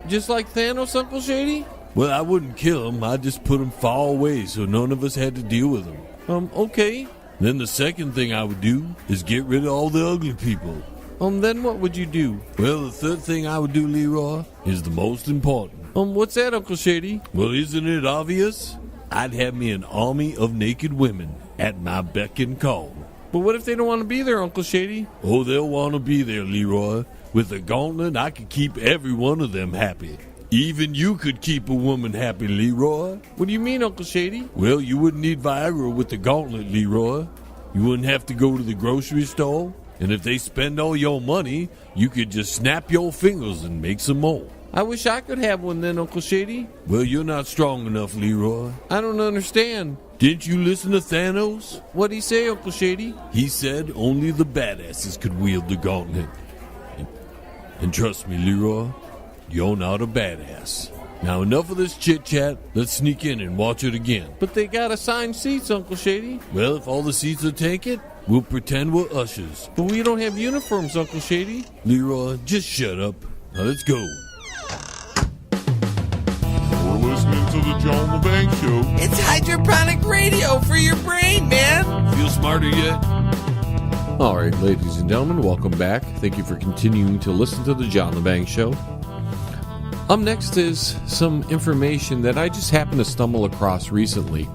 Just like Thanos, Uncle Shady? Well, I wouldn't kill him. I'd just put him far away so none of us had to deal with him. Okay. Then the second thing I would do is get rid of all the ugly people. Then what would you do? Well, the third thing I would do, Leroy, is the most important. What's that, Uncle Shady? Well, isn't it obvious? I'd have me an army of naked women at my beck and call. But what if they don't want to be there, Uncle Shady? Oh, they'll want to be there, Leroy. With a gauntlet, I could keep every one of them happy. Even you could keep a woman happy, Leroy. What do you mean, Uncle Shady? Well, you wouldn't need Viagra with the gauntlet, Leroy. You wouldn't have to go to the grocery store. And if they spend all your money, you could just snap your fingers and make some more. I wish I could have one then, Uncle Shady. Well, you're not strong enough, Leroy. I don't understand. Didn't you listen to Thanos? What'd he say, Uncle Shady? He said only the badasses could wield the gauntlet. And trust me, Leroy, you're not a badass. Now, enough of this chit-chat. Let's sneak in and watch it again. But they got assigned seats, Uncle Shady. Well, if all the seats are taken, we'll pretend we're ushers. But we don't have uniforms, Uncle Shady. Leroy, just shut up. Now, let's go. We're listening to the John LeBang Show. It's hydroponic radio for your brain, man. Feel smarter yet? All right, ladies and gentlemen, welcome back. Thank you for continuing to listen to the John LeBang Show. Up next is some information that I just happened to stumble across recently.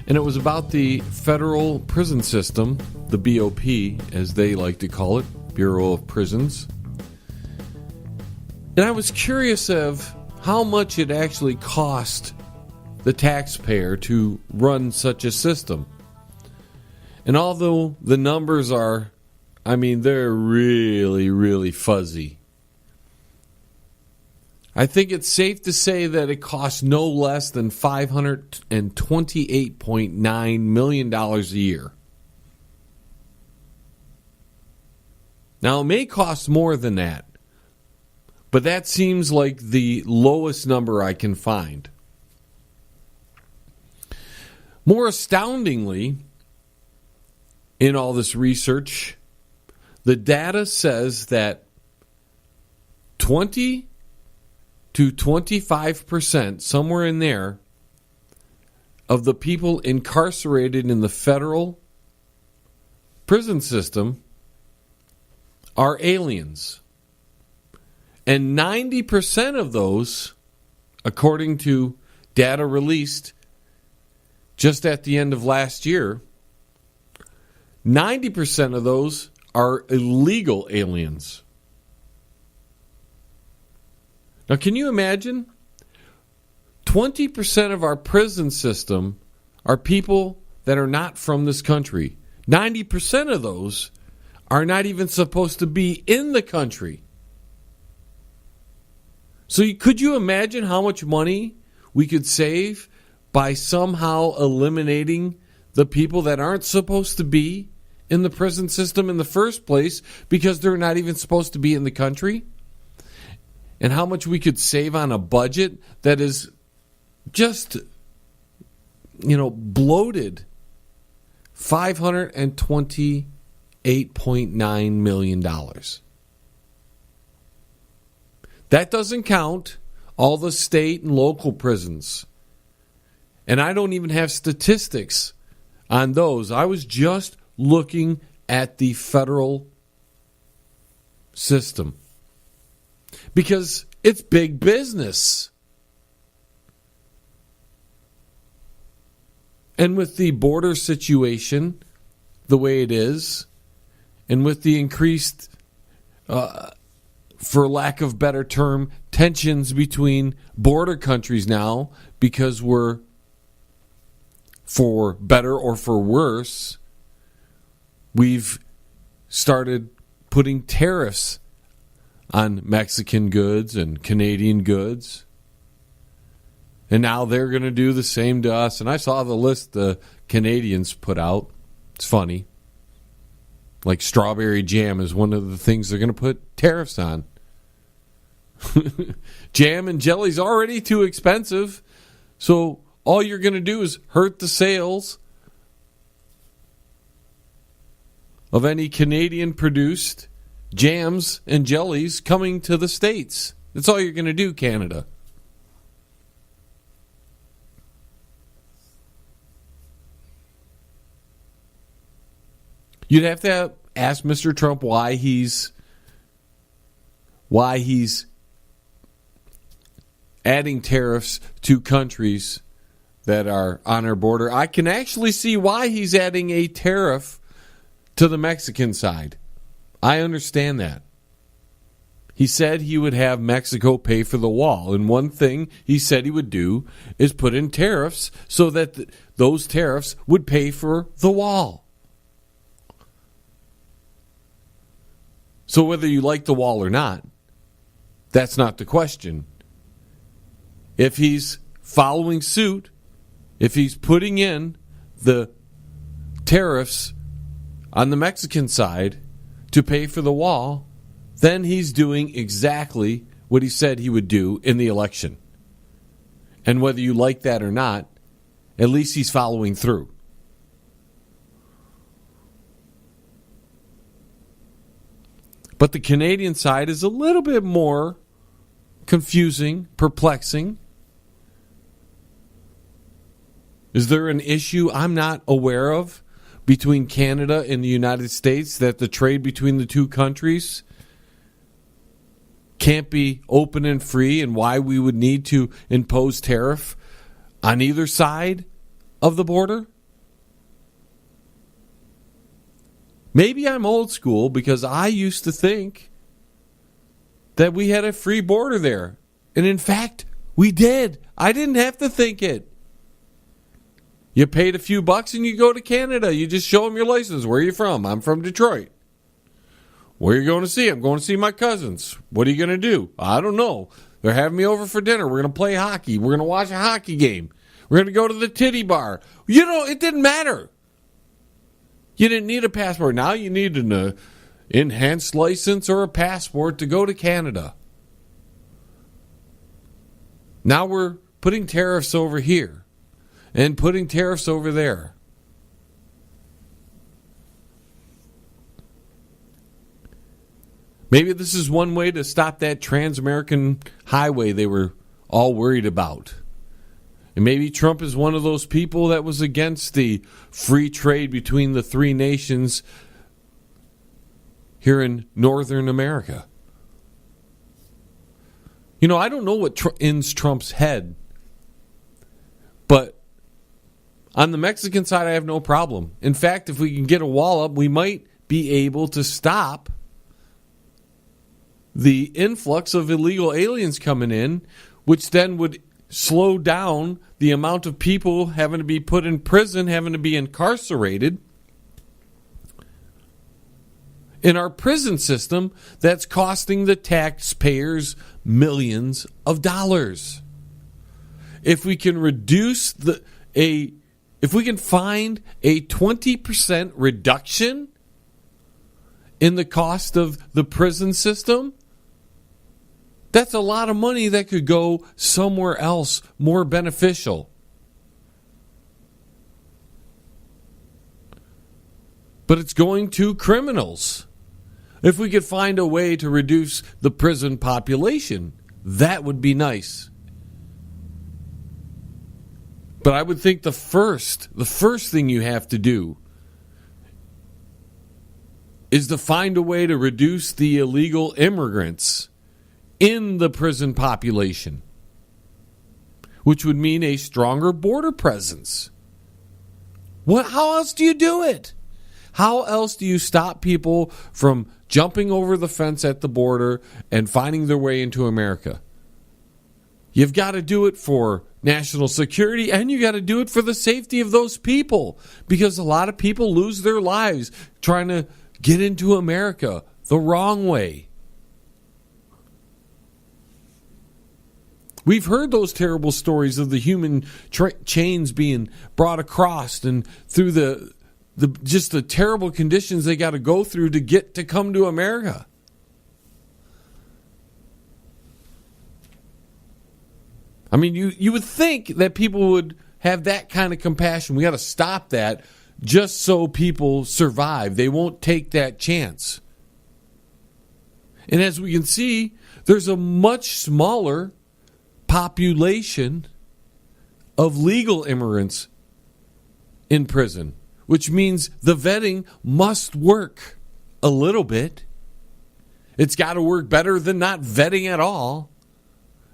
And it was about the federal prison system, the BOP, as they like to call it, Bureau of Prisons. And I was curious of how much it actually cost the taxpayer to run such a system. And although the numbers are, they're really, really fuzzy. I think it's safe to say that it costs no less than $528.9 million a year. Now, it may cost more than that, but that seems like the lowest number I can find. More astoundingly, in all this research, the data says that 20 to 25%, somewhere in there, of the people incarcerated in the federal prison system are aliens. And 90% of those, according to data released just at the end of last year, 90% of those are illegal aliens. Now, can you imagine? 20% of our prison system are people that are not from this country. 90% of those are not even supposed to be in the country. So could you imagine how much money we could save by somehow eliminating the people that aren't supposed to be in the prison system in the first place because they're not even supposed to be in the country? And how much we could save on a budget that is just, bloated. $528.9 million. That doesn't count all the state and local prisons. And I don't even have statistics on those. I was just looking at the federal system. Because it's big business. And with the border situation the way it is, and with the increased, for lack of better term, tensions between border countries now, because we're, for better or for worse, we've started putting tariffs on Mexican goods and Canadian goods. And now they're going to do the same to us. And I saw the list the Canadians put out. It's funny. Like strawberry jam is one of the things they're going to put tariffs on. Jam and jelly's already too expensive. So all you're going to do is hurt the sales of any Canadian-produced jams and jellies coming to the States. That's all you're going to do, Canada. You'd have to ask Mr. Trump why he's adding tariffs to countries that are on our border. I can actually see why he's adding a tariff to the Mexican side. I understand that. He said he would have Mexico pay for the wall. And one thing he said he would do is put in tariffs so that those tariffs would pay for the wall. So whether you like the wall or not, that's not the question. If he's following suit, if he's putting in the tariffs on the Mexican side to pay for the wall, then he's doing exactly what he said he would do in the election. And whether you like that or not, at least he's following through. But the Canadian side is a little bit more confusing, perplexing. Is there an issue I'm not aware of between Canada and the United States that the trade between the two countries can't be open and free, and why we would need to impose tariff on either side of the border? Maybe I'm old school because I used to think that we had a free border there. And in fact, we did. I didn't have to think it. You paid a few bucks and you go to Canada. You just show them your license. Where are you from? I'm from Detroit. Where are you going to see? I'm going to see my cousins. What are you going to do? I don't know. They're having me over for dinner. We're going to play hockey. We're going to watch a hockey game. We're going to go to the titty bar. You know, it didn't matter. You didn't need a passport. Now you need an enhanced license or a passport to go to Canada. Now we're putting tariffs over here and putting tariffs over there. Maybe this is one way to stop that Trans-American highway they were all worried about. And maybe Trump is one of those people that was against the free trade between the three nations here in Northern America. You know, I don't know what ends Trump's head, but on the Mexican side, I have no problem. In fact, if we can get a wall up, we might be able to stop the influx of illegal aliens coming in, which then would slow down the amount of people having to be put in prison, having to be incarcerated in our prison system that's costing the taxpayers millions of dollars. If we can reduce if we can find a 20% reduction in the cost of the prison system, that's a lot of money that could go somewhere else more beneficial. But it's going to criminals. If we could find a way to reduce the prison population, that would be nice. But I would think the first thing you have to do is to find a way to reduce the illegal immigrants in the prison population, which would mean a stronger border presence. How else do you do it? How else do you stop people from jumping over the fence at the border and finding their way into America? You've got to do it for national security, and you got to do it for the safety of those people, because a lot of people lose their lives trying to get into America the wrong way. We've heard those terrible stories of the human chains being brought across and through the terrible conditions they got to go through to come to America. I mean, you would think that people would have that kind of compassion. We got to stop that just so people survive. They won't take that chance. And as we can see, there's a much smaller population of legal immigrants in prison, which means the vetting must work a little bit. It's got to work better than not vetting at all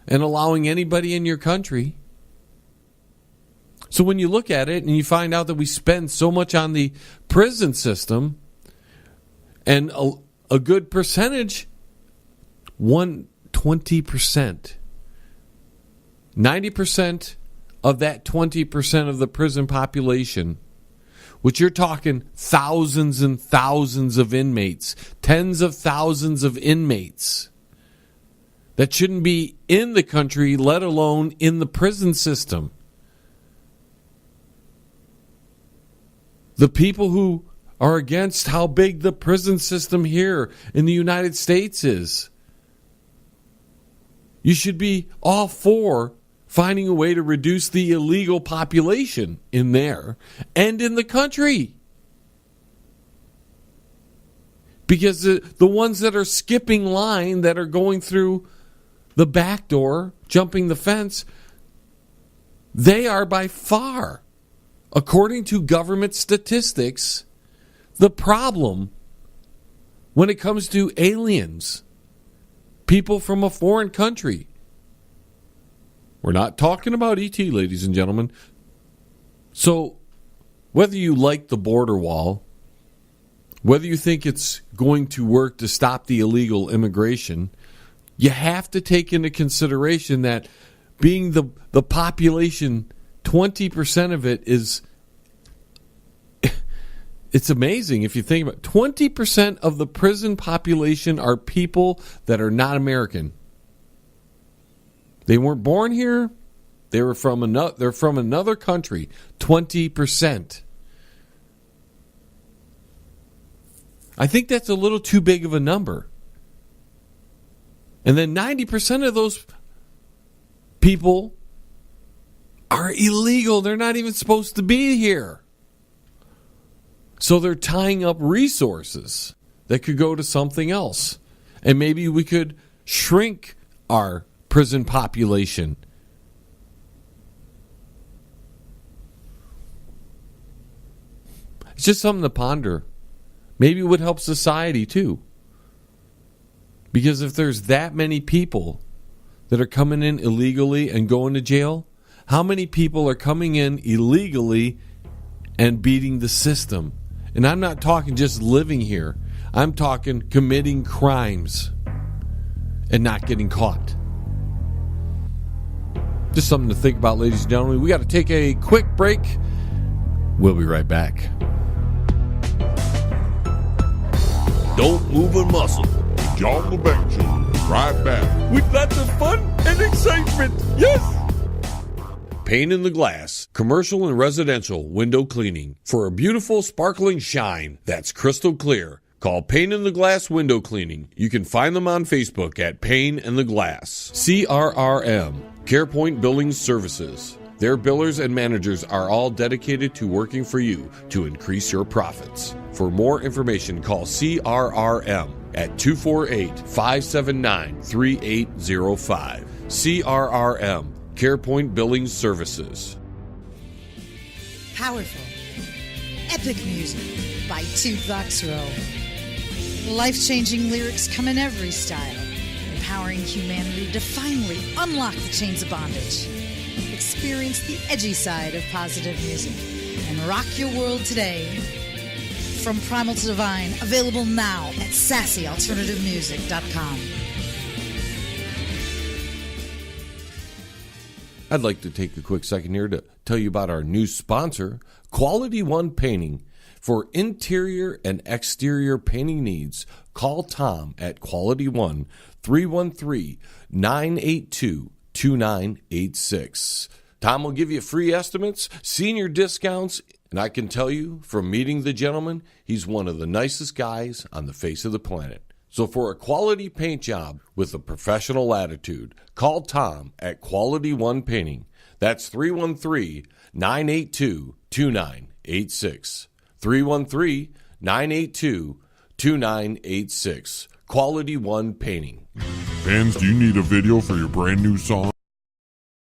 and allowing anybody in your country. So when you look at it and you find out that we spend so much on the prison system, and a good percentage, 20%, 90% of that 20% of the prison population, which you're talking thousands and thousands of inmates, tens of thousands of inmates that shouldn't be in the country, let alone in the prison system. The people who are against how big the prison system here in the United States is, you should be all for finding a way to reduce the illegal population in there and in the country. Because the ones that are skipping line, that are going through the back door, jumping the fence, they are by far, according to government statistics, the problem when it comes to aliens, people from a foreign country. We're not talking about ET, ladies and gentlemen. So, whether you like the border wall, whether you think it's going to work to stop the illegal immigration, you have to take into consideration that being the population, 20% of it is, it's amazing if you think about it. 20% of the prison population are people that are not American. They weren't born here. They're from another country. 20%. I think that's a little too big of a number. And then 90% of those people are illegal. They're not even supposed to be here. So they're tying up resources that could go to something else. And maybe we could shrink our prison population. It's just something to ponder. Maybe it would help society too. Because if there's that many people that are coming in illegally and going to jail, how many people are coming in illegally and beating the system? And I'm not talking just living here. I'm talking committing crimes and not getting caught. Just something to think about, ladies and gentlemen. We got to take a quick break. We'll be right back. Don't move a muscle. John LeBanc Show. Right back. With lots of fun and excitement. Yes! Pane in the Glass, commercial and residential window cleaning for a beautiful sparkling shine that's crystal clear. Call Pane in the Glass Window Cleaning. You can find them on Facebook at Pane in the Glass. CRRM, CarePoint Billing Services. Their billers and managers are all dedicated to working for you to increase your profits. For more information, call CRRM at 248-579-3805. CRRM, CarePoint Billing Services. Powerful, epic music by Toothbox Roll. Life-changing lyrics come in every style, empowering humanity to finally unlock the chains of bondage. Experience the edgy side of positive music and rock your world today. From Primal to Divine, available now at sassyalternativemusic.com. I'd like to take a quick second here to tell you about our new sponsor, Quality One Painting. For interior and exterior painting needs, call Tom at Quality One, 313-982-2986. Tom will give you free estimates, senior discounts, and I can tell you from meeting the gentleman, he's one of the nicest guys on the face of the planet. So for a quality paint job with a professional attitude, call Tom at Quality One Painting. That's 313-982-2986. 313-982-2986. Quality One Painting. Fans, do you need a video for your brand new song?